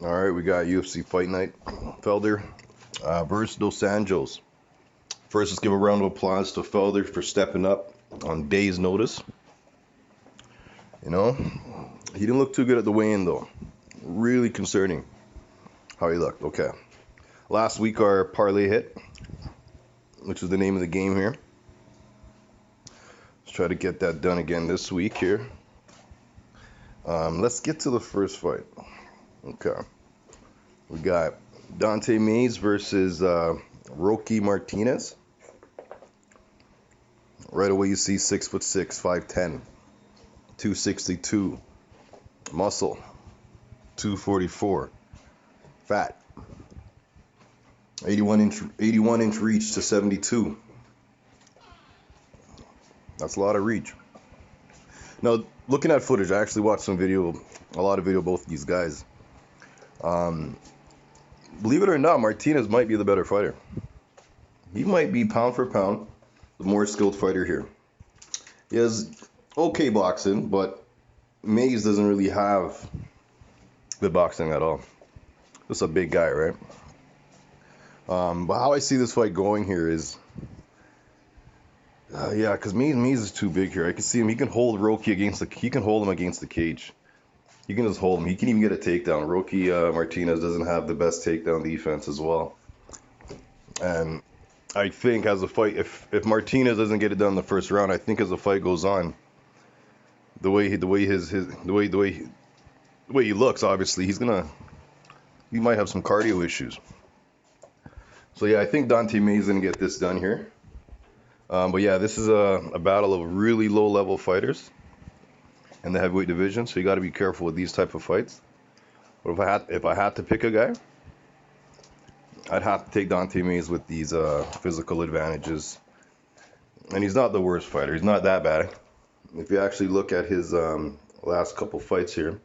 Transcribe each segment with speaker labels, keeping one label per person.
Speaker 1: All right, we got UFC Fight Night. Felder versus Dos Anjos. First, let's give a round of applause to Felder for stepping up on days' notice. You know, he didn't look too good at the weigh-in though. Really concerning how he looked. Okay. Last week our parlay hit, which is the name of the game here. Let's try to get that done again this week here. Let's get to the first fight. Okay. We got Dante Mays versus Rocky Martinez. Right away you see 6'6", 5'10", 262, muscle, 244, fat, 81 inch reach to 72. That's a lot of reach. Now, looking at footage, I actually watched a lot of video of both of these guys. Believe it or not, Martinez might be the better fighter. He might be pound for pound the more skilled fighter here. He has okay boxing, but Mays doesn't really have good boxing at all. Just a big guy, right? But how I see this fight going here is, yeah, because Mays is too big here. I can see him. He can hold Rocky he can hold him against the cage. You can just hold him. He can even get a takedown. Rocky Martinez doesn't have the best takedown defense as well. And I think as a fight, if Martinez doesn't get it done in the first round, I think as the fight goes on, the way he looks, obviously he might have some cardio issues. So yeah, I think Dante Mays is gonna get this done here. But yeah, this is a battle of really low level fighters in the heavyweight division, so you got to be careful with these type of fights. But if I had to pick a guy, I'd have to take Dante Mays with these physical advantages. And he's not the worst fighter. He's not that bad. If you actually look at his last couple fights here.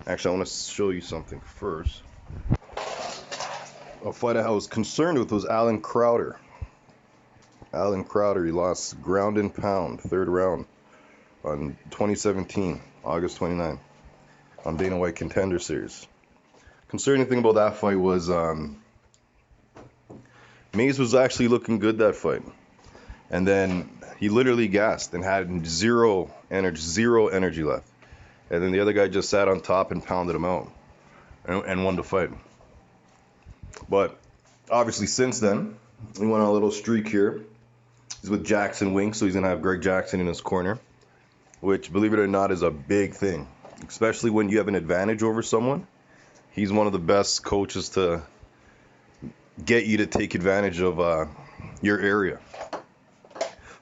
Speaker 1: Actually, I want to show you something first. A fight I was concerned with was Alan Crowder. Alan Crowder, he lost ground and pound, third round, on 2017, August 29, on Dana White Contender Series. Concerning thing about that fight was Mays was actually looking good that fight. And then he literally gassed and had zero energy left. And then the other guy just sat on top and pounded him out and won the fight. But obviously since then, he went on a little streak here. He's with Jackson Wink, so he's going to have Greg Jackson in his corner, which, believe it or not, is a big thing, especially when you have an advantage over someone. He's one of the best coaches to get you to take advantage of your area.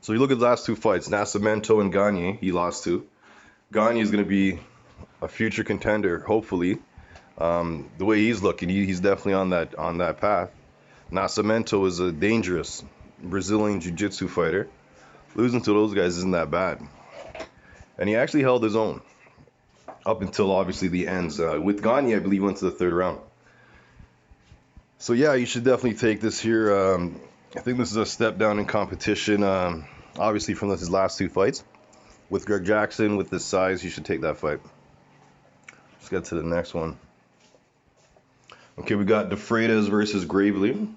Speaker 1: So you look at the last two fights, Nascimento and Gagne, he lost to. Gagne is going to be a future contender, hopefully. The way he's looking, he's definitely on that path. Nascimento is a dangerous Brazilian jiu-jitsu fighter. Losing to those guys isn't that bad. And he actually held his own up until obviously the ends. With Gagne, I believe, he went to the third round. So yeah, you should definitely take this here. I think this is a step down in competition, obviously from his last two fights. With Greg Jackson, with this size, you should take that fight. Let's get to the next one. Okay, we got De Freitas versus Gravely.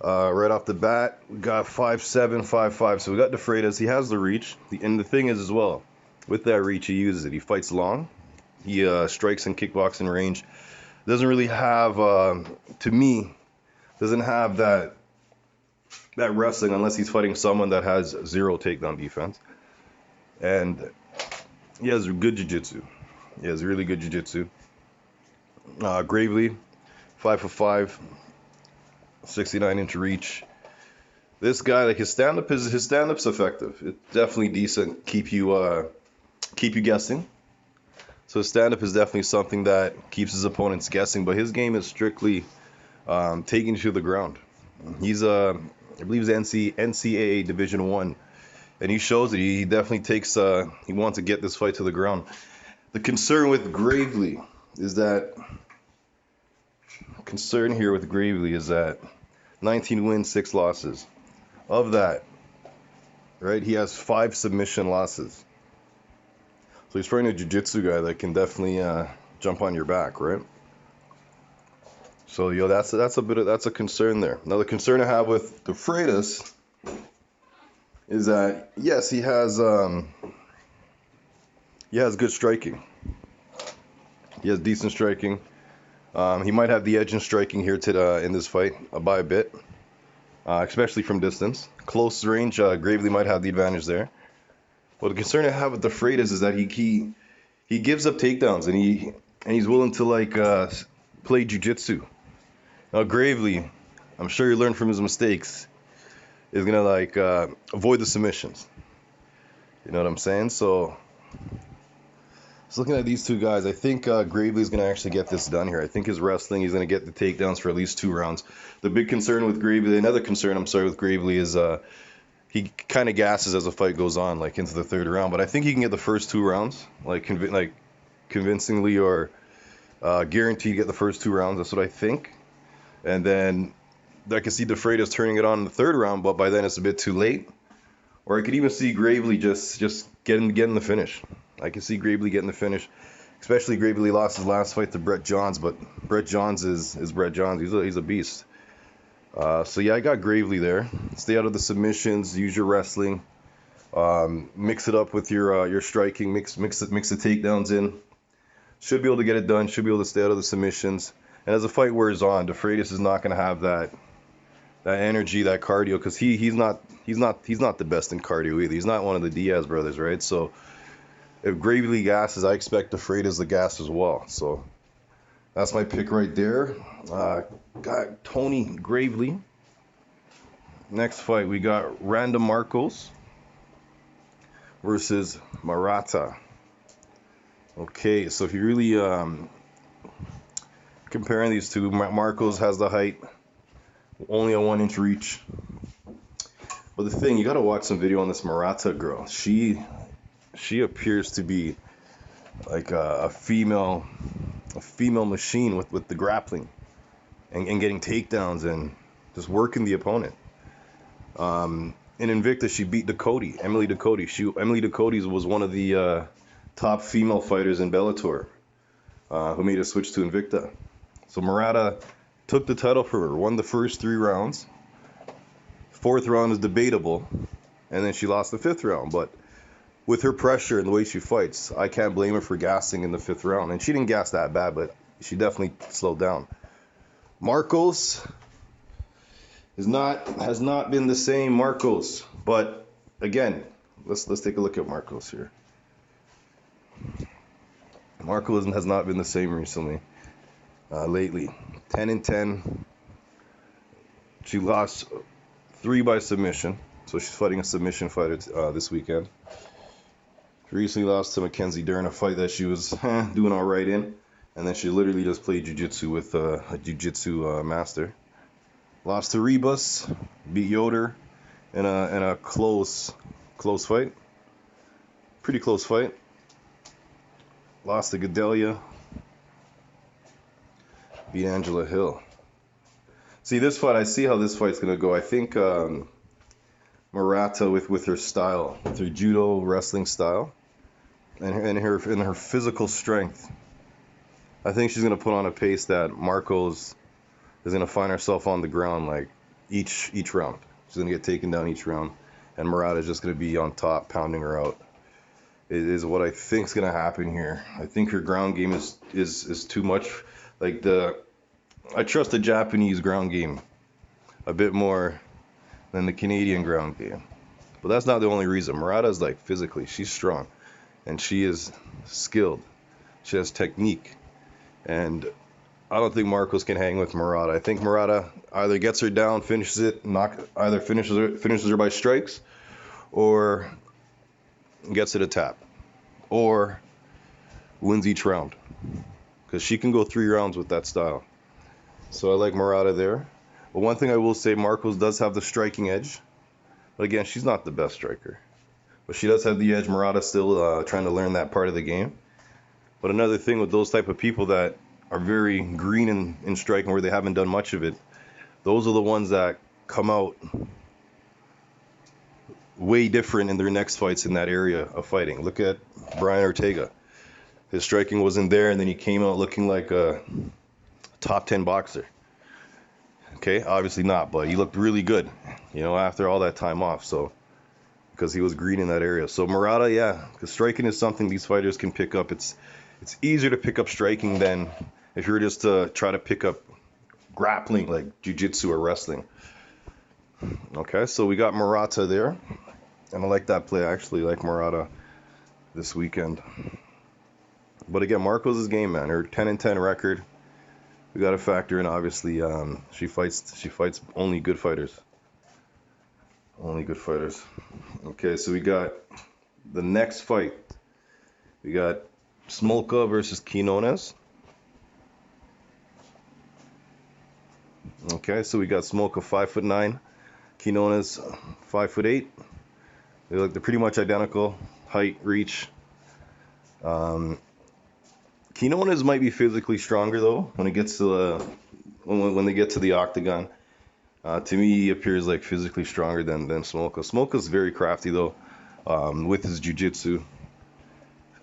Speaker 1: Right off the bat, we got 5'7", 5'5". So we got De Freitas. He has the reach. And the thing is as well, with that reach, he uses it. He fights long. He strikes in kickboxing range. Doesn't really have, to me, doesn't have that wrestling unless he's fighting someone that has zero takedown defense. And he has good jiu-jitsu. He has really good jiu-jitsu. Gravely, 5'5", 69-inch reach. This guy, like his stand-up's effective. It's definitely decent. Keep you guessing. So his stand-up is definitely something that keeps his opponents guessing. But his game is strictly taking you to the ground. He's I believe he's NCAA Division 1, and he shows it. He definitely takes. He wants to get this fight to the ground. The concern with Gravely is that 19 wins, 6 losses. Of that, right, he has 5 submission losses. So he's fighting a jiu-jitsu guy that can definitely jump on your back, right? So that's a concern there. Now the concern I have with the Freitas is that yes, he has good striking. He has decent striking. He might have the edge in striking here in this fight by a bit, especially from distance. Close range, Gravely might have the advantage there. But the concern I have with the Freitas is that he gives up takedowns and he's willing to play jiu-jitsu. Now Gravely, I'm sure he learned from his mistakes, is gonna avoid the submissions. You know what I'm saying? So just looking at these two guys, I think Gravely's gonna actually get this done here. I think his wrestling, he's gonna get the takedowns for at least 2 rounds. The big concern with Gravely, another concern with Gravely is he kind of gasses as the fight goes on, like into the 3rd round. But I think he can get the first 2 rounds, convincingly or guaranteed to get the first 2 rounds. That's what I think. And then I can see the Freitas turning it on in the 3rd round, but by then it's a bit too late. Or I could even see Gravely just getting the finish. I can see Gravely getting the finish. Especially Gravely lost his last fight to Brett Johns, but Brett Johns is Brett Johns. He's a beast. So yeah, I got Gravely there. Stay out of the submissions. Use your wrestling. Mix it up with your striking. Mix the takedowns in. Should be able to get it done. Should be able to stay out of the submissions. And as the fight wears on, De Freitas is not going to have that energy, that cardio, because he's not the best in cardio either. He's not one of the Diaz brothers, right? So if Gravely gasses, I expect De Freitas to gas as well. So that's my pick right there. Got Tony Gravely. Next fight, we got Randa Marcos versus Murata. Okay, so if you really comparing these two, Marcos has the height, only a 1-inch reach. But the thing, you got to watch some video on this Murata girl. She appears to be like a female machine with the grappling and getting takedowns and just working the opponent. In Invicta, she beat Emily Ducote. Emily Ducote was one of the top female fighters in Bellator who made a switch to Invicta. So Murata took the title from her, won the first 3 rounds. 4th round is debatable, and then she lost the 5th round. But with her pressure and the way she fights, I can't blame her for gassing in the 5th round. And she didn't gas that bad, but she definitely slowed down. Marcos has not been the same Marcos. But again, let's take a look at Marcos here. Marcos has not been the same recently. Lately, 10-10. She lost 3 by submission, so she's fighting a submission fighter this weekend. She recently lost to Mackenzie Dern, a fight that she was doing all right in, and then she literally just played jiu-jitsu with a jiu-jitsu master. Lost to Rebus, beat Yoder in a close fight, pretty close fight. Lost to Gadelia, beat Angela Hill. See this fight, I see how this fight's gonna go. I think Murata with her style, with her judo wrestling style, and her physical strength, I think she's gonna put on a pace that Marcos is gonna find herself on the ground like each round. She's gonna get taken down each round, and Murata is just gonna be on top, pounding her out. It is what I think is gonna happen here. I think her ground game is too much. I trust the Japanese ground game a bit more than the Canadian ground game. But that's not the only reason. Murata's physically, she's strong. And she is skilled. She has technique. And I don't think Marcos can hang with Murata. I think Murata either gets her down, finishes it, either finishes her by strikes, or gets it a tap, or wins each round. Because she can go 3 rounds with that style. So I like Murata there. But one thing I will say, Marcos does have the striking edge. But again, she's not the best striker. But she does have the edge. Murata's still trying to learn that part of the game. But another thing with those type of people that are very green in striking, where they haven't done much of it, those are the ones that come out way different in their next fights in that area of fighting. Look at Brian Ortega. His striking wasn't there, and then he came out looking like a top 10 boxer. Okay, obviously not, but he looked really good, after all that time off. So, because he was green in that area. So Murata, yeah, because striking is something these fighters can pick up. It's easier to pick up striking than if you were just to try to pick up grappling like jiu-jitsu or wrestling. Okay, so we got Murata there, and I like that play. I actually like Murata this weekend. But again, Marco's game, man. Her 10-10 record. We got to factor in, obviously. She fights only good fighters. Only good fighters. Okay, so we got the next fight. We got Smolka versus Quinones. Okay, so we got Smolka 5'9", Quinones 5'8". They're pretty much identical height, reach. Quinones might be physically stronger though when it gets to when they get to the octagon. To me, he appears like physically stronger than Smolka. Smolka's very crafty though, with his jiu-jitsu.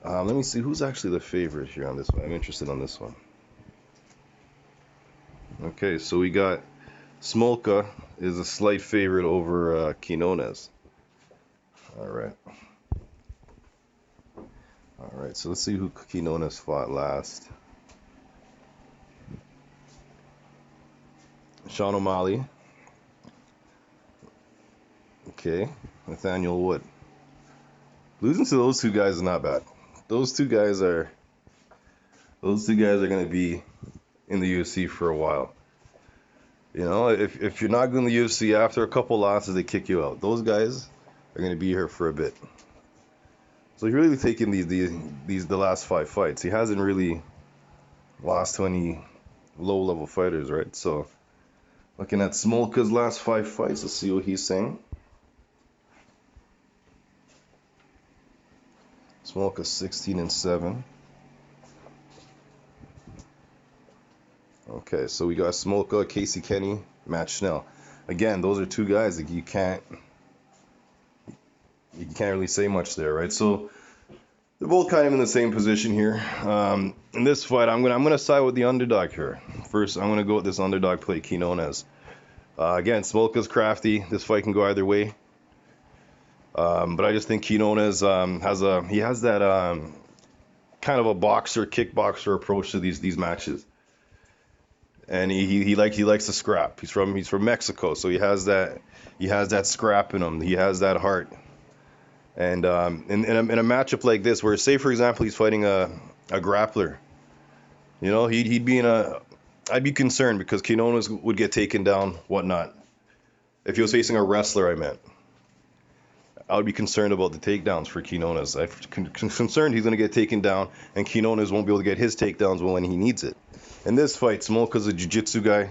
Speaker 1: Let me see who's actually the favorite here on this one. I'm interested on this one. Okay, so we got Smolka is a slight favorite over Quinones. All right. All right, so let's see who Quinones fought last. Sean O'Malley. Okay, Nathaniel Wood. Losing to those two guys is not bad. Those two guys are going to be in the UFC for a while. If you're not going to the UFC after a couple losses, they kick you out. Those guys are going to be here for a bit. So he's really taken the last 5 fights. He hasn't really lost to any low-level fighters, right? So looking at Smolka's last 5 fights, let's see what he's saying. Smolka 16-7. Okay, so we got Smolka, Casey Kenny, Matt Schnell. Again, those are two guys that you can't really say much there, right? So they're both kind of in the same position here. In this fight, I'm gonna side with the underdog here. First, I'm gonna go with this underdog play, Quinones. Again, Smolka's crafty. This fight can go either way. But I just think Quinones has that kind of a kickboxer approach to these matches. And he likes to scrap. He's from Mexico, so he has that scrap in him. He has that heart. And in a matchup like this, where say for example he's fighting a grappler, I'd be concerned because Quinones would get taken down, whatnot. If he was facing a wrestler, I would be concerned about the takedowns for Quinones. I'm concerned he's going to get taken down, and Quinones won't be able to get his takedowns when he needs it. In this fight, Smolka's a jiu-jitsu guy,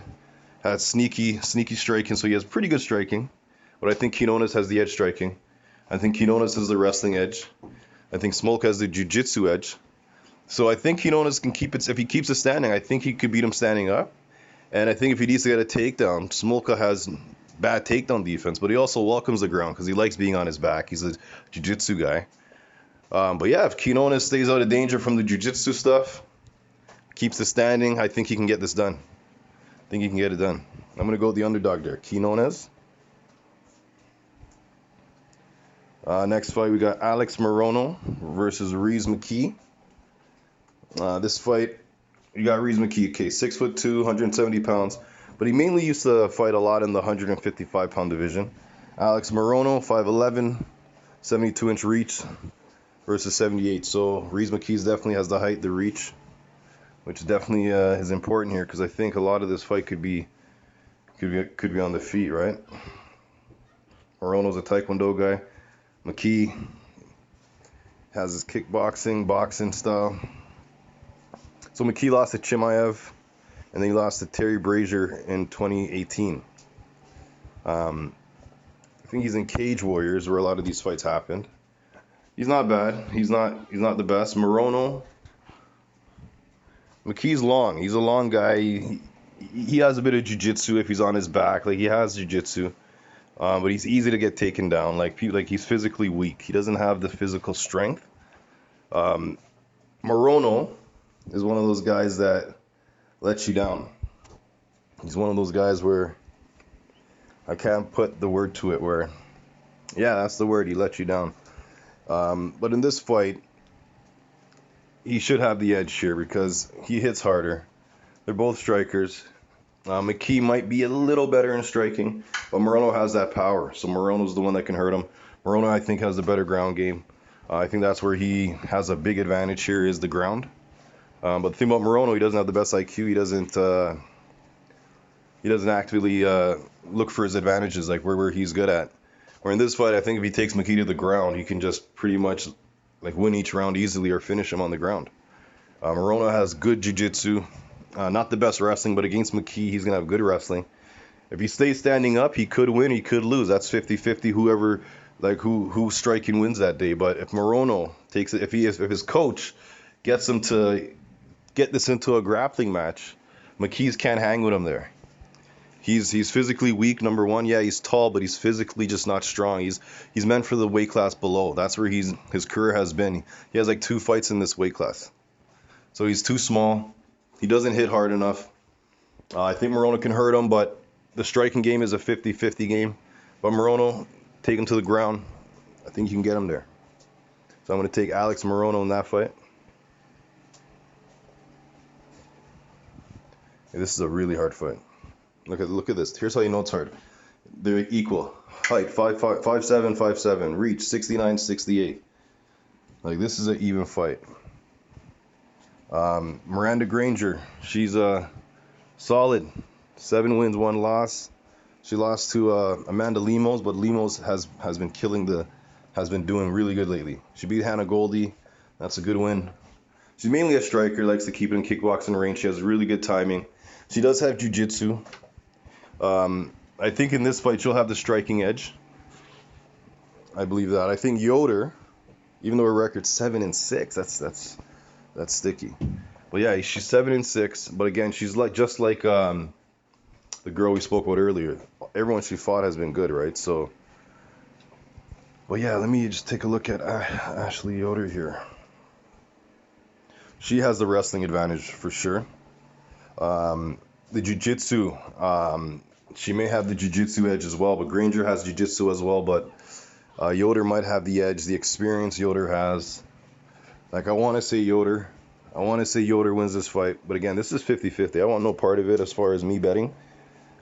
Speaker 1: has sneaky striking, so he has pretty good striking. But I think Quinones has the edge striking. I think Quinones has the wrestling edge. I think Smolka has the jiu-jitsu edge. So I think Quinones can keep it. If he keeps it standing, I think he could beat him standing up. And I think if he needs to get a takedown, Smolka has bad takedown defense, but he also welcomes the ground because he likes being on his back. He's a jiu-jitsu guy. But yeah, if Quinones stays out of danger from the jiu-jitsu stuff, keeps it standing, I think he can get this done. I think he can get it done. I'm going to go with the underdog there, Quinones. Next fight, we got Alex Morono versus Reese McKee. This fight, you got Reese McKee, okay, 6'2", 170 pounds. But he mainly used to fight a lot in the 155-pound division. Alex Morono, 5'11", 72-inch reach versus 78. So Reese McKee definitely has the height, the reach, which definitely is important here because I think a lot of this fight could be on the feet, right? Morono's a Taekwondo guy. McKee has his kickboxing, boxing style. So McKee lost to Chimaev, and then he lost to Terry Brazier in 2018. I think he's in Cage Warriors, where a lot of these fights happened. He's not bad. He's not the best. Morono, McKee's long. He's a long guy. He has a bit of jiu-jitsu if he's on his back. Like, he has jiu-jitsu. but he's easy to get taken down. Like he's physically weak. He doesn't have the physical strength. Morono is one of those guys that lets you down. He's one of those guys where I can't put the word to it. Where, yeah, that's the word. He lets you down. But in this fight, he should have the edge here because he hits harder. They're both strikers. McKee might be a little better in striking, but Morono has that power. So Morono's the one that can hurt him. Morono, I think, has the better ground game. I think that's where he has a big advantage here is the ground. But the thing about Morono, he doesn't have the best IQ. He doesn't actively look for his advantages like where he's good at. Where in this fight, I think if he takes McKee to the ground, he can just pretty much like win each round easily or finish him on the ground. Morono has good jiu-jitsu. Not the best wrestling, but against McKee, he's going to have good wrestling. If he stays standing up, he could win, he could lose. That's 50-50, whoever, like who's striking wins that day. But if Morono takes it, if his coach gets him to get this into a grappling match, McKee's can't hang with him there. He's physically weak, number one. Yeah, he's tall, but he's physically just not strong. He's meant for the weight class below. That's where his career has been. He has like 2 fights in this weight class. So he's too small. He doesn't hit hard enough. I think Morono can hurt him, but the striking game is a 50-50 game. But Morono, take him to the ground. I think you can get him there. So I'm going to take Alex Morono in that fight. Hey, this is a really hard fight. Look at this. Here's how you know it's hard. They're equal. Height 5'7", 5'7". Reach 69, 68. Like this is an even fight. Miranda Granger, she's solid. 7 wins, 1 loss. She lost to Amanda Lemos, but Lemos has been doing really good lately. She beat Hannah Goldie. That's a good win. She's mainly a striker, likes to keep it in kickboxing range. She has really good timing. She does have jiu-jitsu. I think in this fight she'll have the striking edge. I believe that. I think Yoder, even though her record's 7-6, that's sticky. But yeah, she's 7-6. But again, she's just like the girl we spoke about earlier. Everyone she fought has been good, right? So, but yeah, let me just take a look at Ashley Yoder here. She has the wrestling advantage for sure. The jiu-jitsu, she may have the jiu-jitsu edge as well, but Granger has jiu-jitsu as well, but Yoder might have the edge, the experience Yoder has. Like, I want to say Yoder wins this fight, but again, this is 50-50. I want no part of it as far as me betting.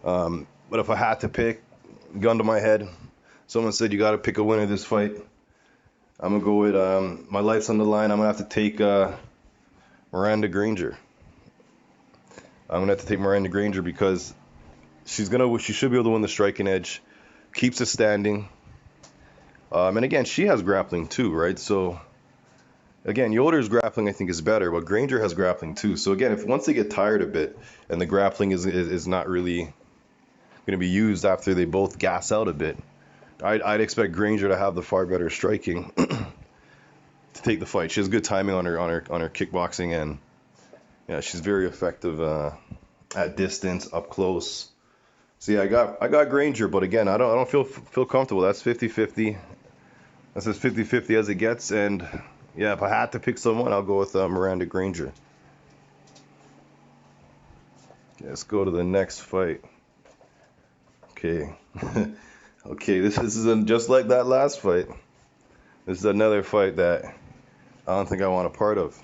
Speaker 1: But if I had to pick, gun to my head, someone said you got to pick a winner this fight, I'm going to go with, my life's on the line, I'm going to have to take Miranda Granger. I'm going to have to take Miranda Granger because she should be able to win the striking edge, keeps it standing. And again, she has grappling too, right? So again, Yoder's grappling I think is better, but Granger has grappling too. So again, once they get tired a bit and the grappling is not really going to be used after they both gas out a bit, I'd expect Granger to have the far better striking to take the fight. She has good timing on her kickboxing, and yeah, she's very effective at distance, up close. So yeah, I got Granger, but again, I don't feel comfortable. That's 50-50. That's as 50-50 as it gets, and yeah, if I had to pick someone, I'll go with Miranda Granger. Okay, let's go to the next fight. Okay. Okay, this is just like that last fight. This is another fight that I don't think I want a part of.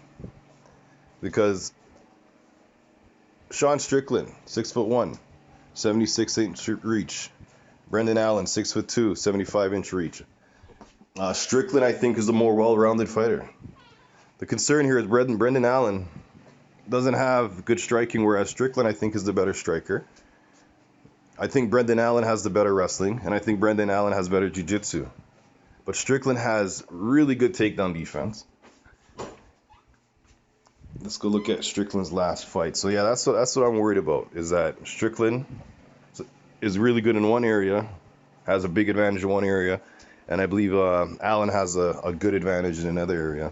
Speaker 1: Because Sean Strickland, 6'1", 76-inch reach. Brendan Allen, 6'2", 75-inch reach. Strickland, I think, is the more well-rounded fighter. The concern here is Brendan Allen doesn't have good striking, whereas Strickland, I think, is the better striker. I think Brendan Allen has the better wrestling, and I think Brendan Allen has better jiu-jitsu. But Strickland has really good takedown defense. Let's go look at Strickland's last fight. So yeah, that's what I'm worried about, is that Strickland is really good in one area, has a big advantage in one area, and I believe Allen has a good advantage in another area.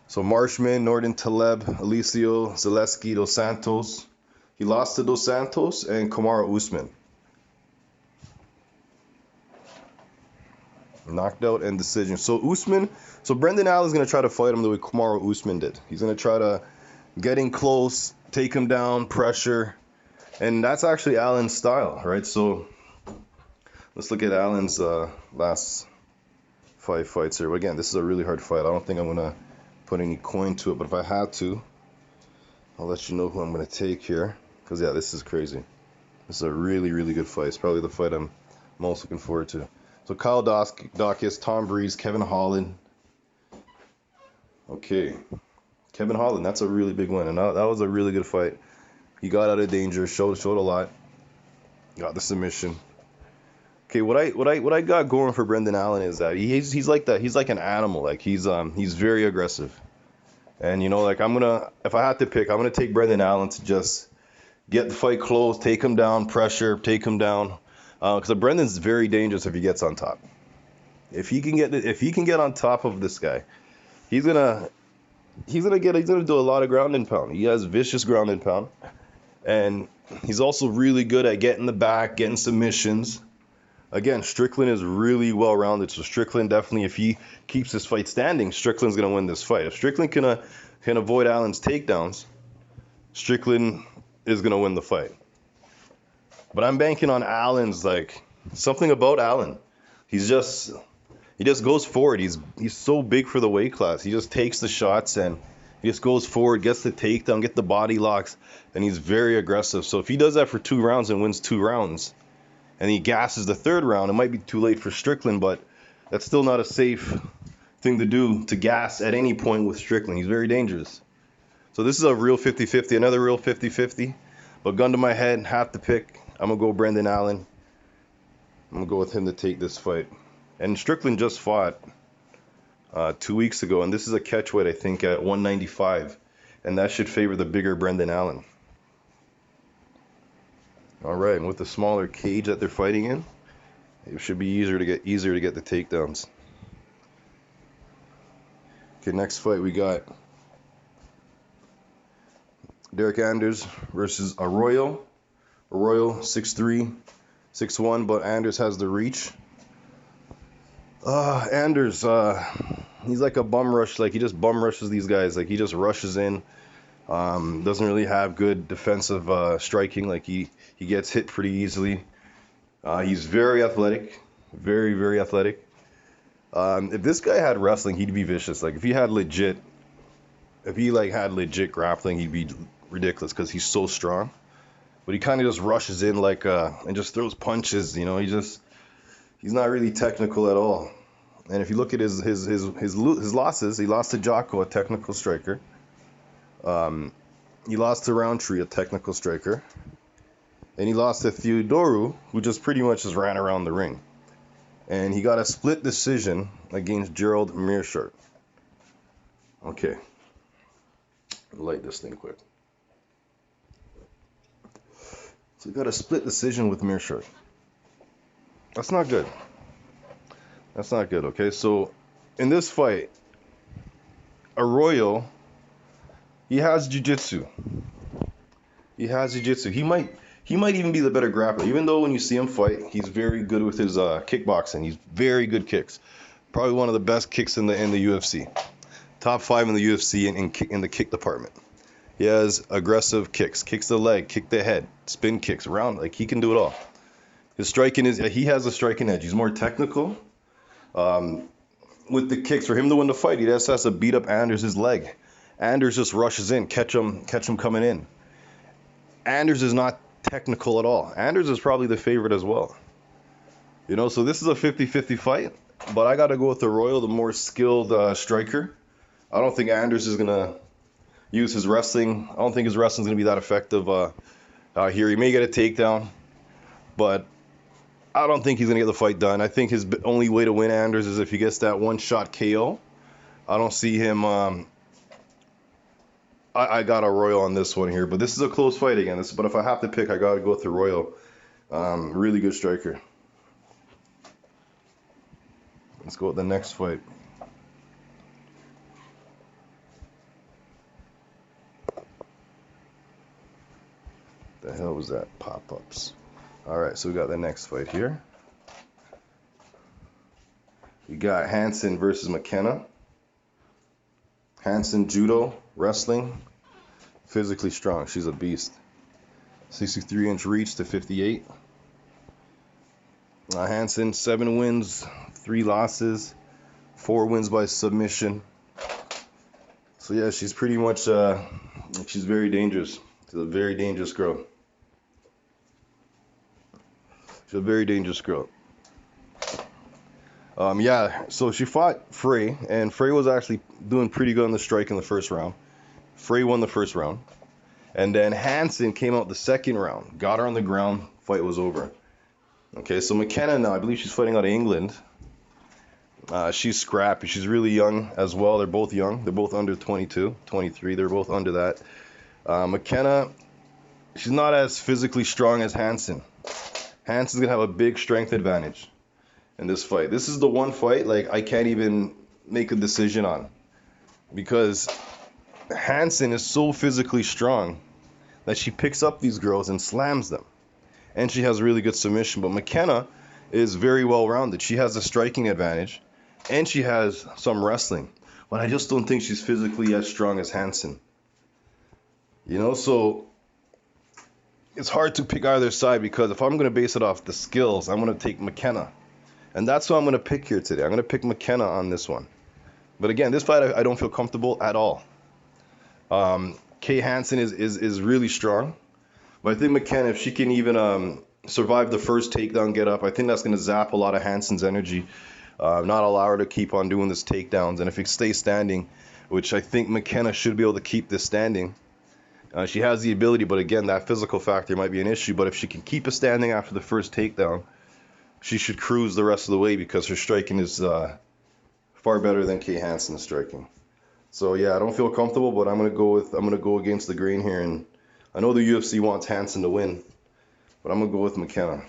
Speaker 1: So Marshman, Nordin Taleb, Alicio Zaleski, Dos Santos. He lost to Dos Santos and Kamaru Usman. Knocked out and decision. So Brendan Allen's going to try to fight him the way Kamaru Usman did. He's going to try to get in close, take him down, pressure. And that's actually Allen's style, right? So let's look at Allen's last 5 fights here. Again, this is a really hard fight. I don't think I'm going to put any coin to it, but if I had to, I'll let you know who I'm going to take here. Because, yeah, this is crazy. This is a really, really good fight. It's probably the fight I'm most looking forward to. So Kyle Dawkins, Tom Breeze, Kevin Holland. Okay. Kevin Holland, that's a really big win. And that was a really good fight. He got out of danger, showed a lot. Got the submission. Okay, what I got going for Brendan Allen is that he's like that. He's like an animal. Like he's very aggressive. And like if I had to pick, I'm gonna take Brendan Allen to just get the fight close, take him down, pressure, take him down. Because Brendan's very dangerous if he gets on top. If he can get on top of this guy, he's gonna do a lot of ground and pound. He has vicious ground and pound, and he's also really good at getting the back, getting submissions. Again, Strickland is really well rounded. So Strickland definitely, if he keeps this fight standing, Strickland's gonna win this fight. If Strickland can avoid Allen's takedowns, Strickland is gonna win the fight. But I'm banking on Allen's, like, something about Allen. He just goes forward. He's so big for the weight class. He just takes the shots and he just goes forward, gets the takedown, get the body locks, and he's very aggressive. So if he does that for 2 rounds and wins 2 rounds, and he gasses the 3rd round, it might be too late for Strickland, but that's still not a safe thing to do, to gas at any point with Strickland. He's very dangerous. So this is a real 50-50, another real 50-50. But gun to my head, have to pick. I'm going to go Brendan Allen. I'm going to go with him to take this fight. And Strickland just fought 2 weeks ago, and this is a catchweight, I think, at 195. And that should favor the bigger Brendan Allen. All right, and with the smaller cage that they're fighting in, it should be easier to get the takedowns. Okay, next fight we got Derek Anders versus Arroyo. Arroyo 6'3", 6'1", but Anders has the reach. Anders, he's like a bum rush. Like, he just bum rushes these guys. Like, he just rushes in. Doesn't really have good defensive striking. Like, he gets hit pretty easily. He's very athletic. Very, very athletic. If this guy had wrestling, he'd be vicious. Like, if he had legit grappling, he'd be ridiculous because he's so strong. But he kind of just rushes in like and just throws punches. He's not really technical at all. And if you look at his losses, he lost to Jocko, a technical striker. He lost to Roundtree, a technical striker. And he lost to Theodoru, who just pretty much just ran around the ring. And he got a split decision against Gerald Meerschaert. Okay. Light this thing quick. So he got a split decision with Meerschaert. That's not good. That's not good, okay? So in this fight, Arroyo, he has jiu-jitsu. He might even be the better grappler. Even though when you see him fight, he's very good with his kickboxing. He's very good kicks. Probably one of the best kicks in the UFC. Top 5 in the UFC in the kick department. He has aggressive kicks. Kicks the leg, kick the head, spin kicks around. Like, he can do it all. His striking he has a striking edge. He's more technical. With the kicks, for him to win the fight, he just has to beat up Anders' leg. Anders just rushes in, catch him coming in. Anders is not technical at all. Anders is probably the favorite as well. So this is a 50-50 fight, but I got to go with Arroyo, the more skilled striker. I don't think Anders is going to use his wrestling. I don't think his wrestling is going to be that effective here. He may get a takedown, but I don't think he's going to get the fight done. I think his only way to win Anders is if he gets that one-shot KO. I don't see him. I got Arroyo on this one here, but this is a close fight again. But if I have to pick, I got to go with Arroyo. Really good striker. Let's go with the next fight. The hell was that? Pop-ups. All right, so we got the next fight here. got Hansen versus McKenna. Hansen judo, wrestling, physically strong. She's a beast. 63-inch reach to 58. Hansen, 7 wins, 3 losses, 4 wins by submission. So yeah, she's pretty much, she's very dangerous. She's a very dangerous girl. She's a very dangerous girl. Yeah, so she fought Frey, and Frey was actually doing pretty good on the strike in the first round. Frey won the first round. And then Hansen came out the second round, got her on the ground, fight was over. Okay, so McKenna now, I believe she's fighting out of England. She's scrappy. She's really young as well. They're both young. They're both under 22, 23. They're both under that. McKenna, she's not as physically strong as Hansen. Hansen's going to have a big strength advantage in this fight. This is the one fight, like, I can't even make a decision on. Because Hansen is so physically strong that she picks up these girls and slams them. And she has really good submission. But McKenna is very well-rounded. She has a striking advantage. And she has some wrestling. But I just don't think she's physically as strong as Hansen. You know, so it's hard to pick either side, because if I'm going to base it off the skills, I'm going to take McKenna. And that's who I'm going to pick here today. I'm going to pick McKenna on this one. But again, this fight I don't feel comfortable at all. Kay Hansen is really strong. But I think McKenna, if she can even survive the first takedown, get up, I think that's going to zap a lot of Hansen's energy. Not allow her to keep on doing this takedowns. And if it stays standing, which I think McKenna should be able to keep this standing, she has the ability, but again, that physical factor might be an issue. But if she can keep it standing after the first takedown, she should cruise the rest of the way, because her striking is far better than Kay Hansen's striking. So yeah, I don't feel comfortable, but I'm gonna go against the grain here, and I know the UFC wants Hansen to win, but I'm gonna go with McKenna.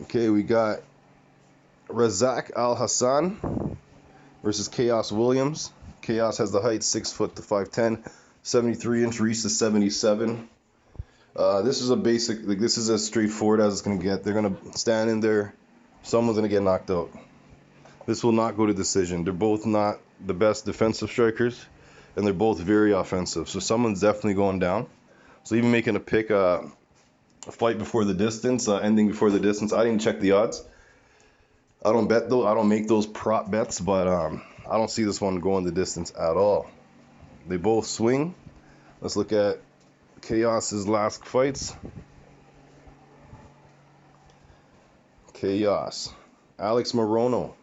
Speaker 1: Okay, we got Razak Al Hassan versus Chaos Williams. Chaos has the height, 6 foot to 5'10", 73-inch reach to 77. This is a basic, like, this is as straightforward as it's gonna get. They're gonna stand in there. Someone's gonna get knocked out. This will not go to decision. They're both not the best defensive strikers, and they're both very offensive. So someone's definitely going down. So even making a pick, a fight before the distance, ending before the distance, I didn't check the odds. I don't bet though. I don't make those prop bets, but I don't see this one going the distance at all. They both swing. Let's look at Chaos's last fights. Chaos. Alex Morono,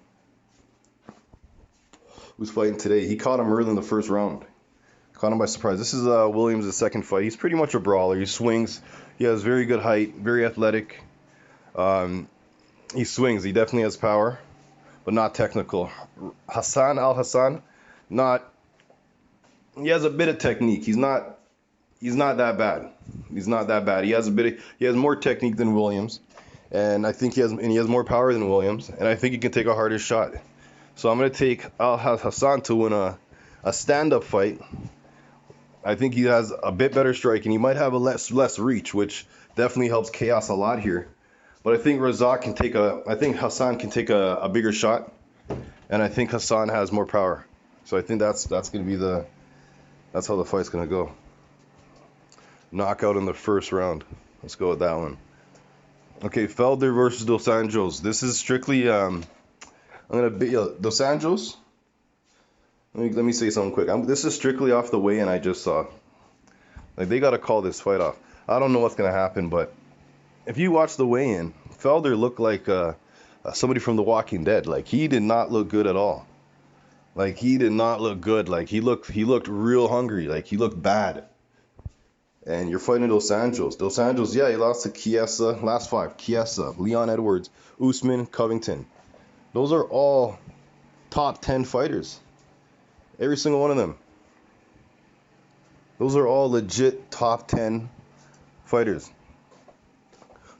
Speaker 1: who's fighting today. He caught him early in the first round. Caught him by surprise. This is Williams' second fight. He's pretty much a brawler. He swings. He has very good height, very athletic. He swings. He definitely has power, but not technical. Hassan Al Hassan, he has a bit of technique. He's not that bad. He's not that bad. He has more technique than Williams. And I think he has more power than Williams, and I think he can take a harder shot. So I'm going to take Al Hassan to win a stand-up fight. I think he has a bit better striking. He might have a less reach, which definitely helps Chaos a lot here. But I think Hassan can take a bigger shot, and I think Hassan has more power. So I think that's going to be that's how the fight's going to go. Knockout in the first round. Let's go with that one. Okay, Felder versus Dos Anjos. This is strictly, I'm going to be, Dos Anjos, let me say something quick. This is strictly off the weigh-in I just saw. Like, they got to call this fight off. I don't know what's going to happen, but if you watch the weigh-in, Felder looked like somebody from The Walking Dead. Like, he did not look good at all. Like, he did not look good. Like, he looked real hungry. Like, he looked bad. And you're fighting Dos Anjos. Dos Anjos, yeah, he lost to Chiesa. Last 5, Chiesa, Leon Edwards, Usman, Covington. Those are all top 10 fighters. Every single one of them. Those are all legit top 10 fighters.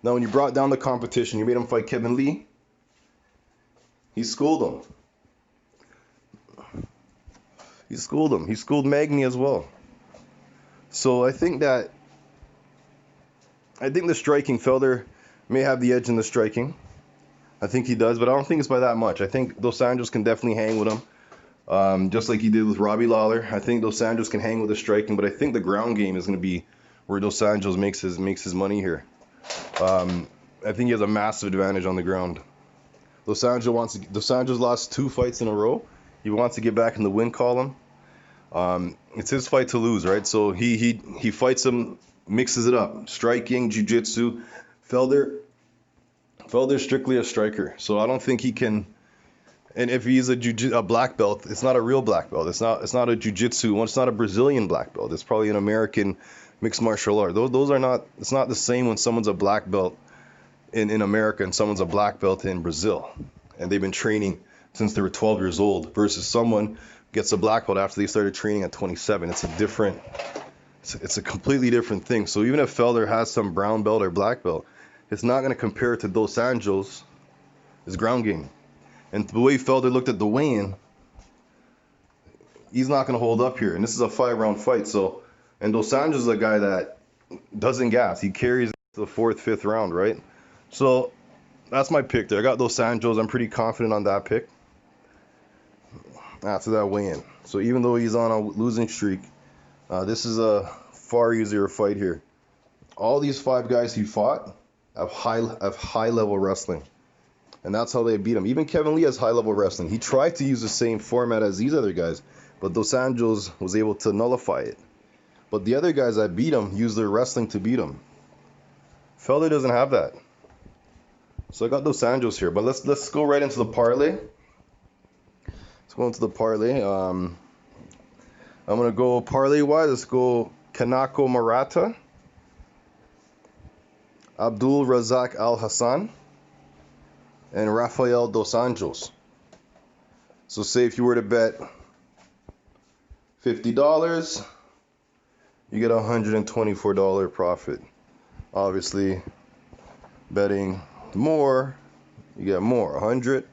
Speaker 1: Now, when you brought down the competition, you made him fight Kevin Lee. He schooled him. He schooled Magny as well. So I think the striking, Felder May have the edge in the striking. I think he does, but I don't think it's by that much. I think Dos Anjos can definitely hang with him, just like he did with Robbie Lawler. I think Dos Anjos can hang with the striking, but I think the ground game is going to be where Dos Anjos makes his money here. I think he has a massive advantage on the ground. Dos Anjos lost 2 fights in a row. He wants to get back in the win column. It's his fight to lose, right? So he fights him, mixes it up, striking, jiu-jitsu. Felder's strictly a striker, so I don't think he can. And if he's a black belt, it's not a real black belt. It's not a jiu-jitsu. It's not a Brazilian black belt. It's probably an American mixed martial art. Those are not. It's not the same when someone's a black belt in America and someone's a black belt in Brazil, and they've been training since they were 12 years old. Versus someone gets a black belt after they started training at 27. It's a completely different thing. So even if Felder has some brown belt or black belt, it's not going to compare to Dos Anjos' his ground game. And the way Felder looked at the weigh-in, he's not going to hold up here. And this is a 5-round fight. So, and Dos Anjos is a guy that doesn't gas. He carries to the 4th, 5th round, right? So that's my pick there. I got Dos Anjos. I'm pretty confident on that pick after that weigh-in. So even though he's on a losing streak, this is a far easier fight here. All these 5 guys he fought have high level wrestling, and that's how they beat him. Even Kevin Lee has high level wrestling. He tried to use the same format as these other guys, but Dos Anjos was able to nullify it. But the other guys that beat him used their wrestling to beat him. Felder doesn't have that. So I got Dos Anjos here, but let's go right into the parlay. Let's go into the parlay. I'm gonna go parlay wise. Let's go Kanako Murata, Abdul Razak Al Hassan, and Rafael Dos Anjos. So say if you were to bet $50, you get a $124 profit. Obviously, betting more, you get more. 100,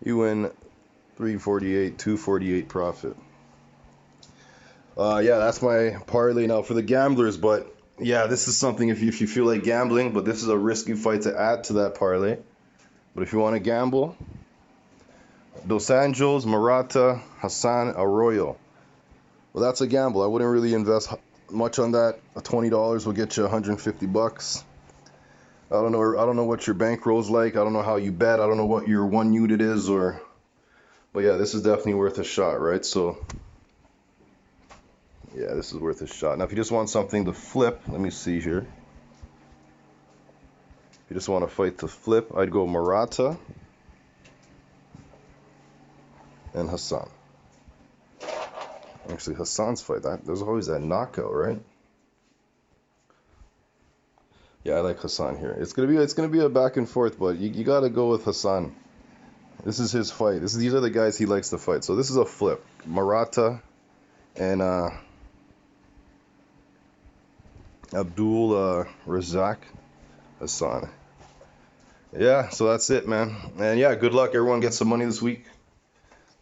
Speaker 1: you win 348, 248 profit. Yeah, that's my parlay now for the gamblers. But yeah, this is something if you feel like gambling, but this is a risky fight to add to that parlay. But if you want to gamble, Dos Anjos, Murata, Hassan, Arroyo. Well, that's a gamble. I wouldn't really invest much on that. $20 will get you $150. I don't know what your bankroll's like. I don't know how you bet. I don't know what your 1 unit is, but yeah, this is definitely worth a shot, right? So yeah, this is worth a shot. Now, if you just want something to flip, let me see here. If you just want a fight to flip, I'd go Murata and Hassan. Actually, Hassan's fight, there's always that knockout, right? Yeah, I like Hassan here. It's gonna be a back and forth, but you gotta go with Hassan. This is his fight. These are the guys he likes to fight. So this is a flip. Murata and Abdul Razak Hassan. Yeah, so that's it, man. And yeah, good luck. Everyone get some money this week.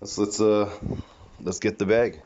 Speaker 1: Let's get the bag.